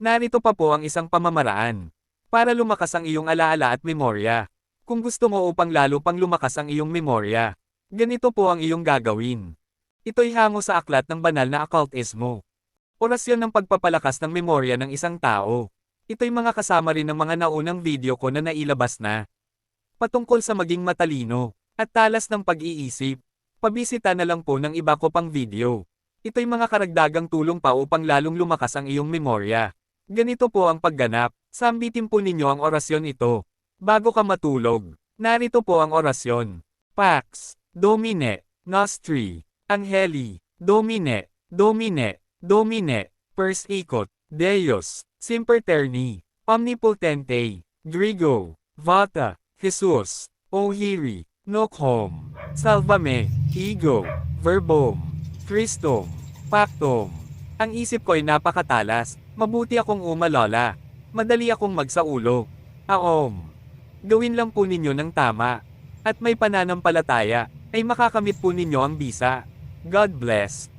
Narito pa po ang isang pamamaraan. Para lumakas ang iyong alaala at memorya. Kung gusto mo upang lalo pang lumakas ang iyong memorya, ganito po ang iyong gagawin. Ito'y hango sa aklat ng banal na occultismo. Orasyon ng pagpapalakas ng memorya ng isang tao. Ito'y mga kasama rin ng mga naunang video ko na nailabas na. Patungkol sa maging matalino, at talas ng pag-iisip. Pabisita na lang po ng iba ko pang video. Ito'y mga karagdagang tulong pa upang lalong lumakas ang iyong memorya. Ganito po ang pagganap, sambitin po ninyo ang orasyon ito. Bago ka matulog, narito po ang orasyon. Pax, Domine, Nostri, Angeli, Domine, Domine, Domine, Pers Ikot, Deus, Semper Terni, Omnipotente, Grigo, Vata, Jesus, Ohiri, Nokhom, Salvame, Ego, Verbum, Christum, Pactum. Ang isip ko ay napakatalas, mabuti akong umalola. Madali akong magsaulo. Aom. Gawin lang po ninyo ng tama. At may pananampalataya, ay makakamit po ninyo ang bisa. God bless.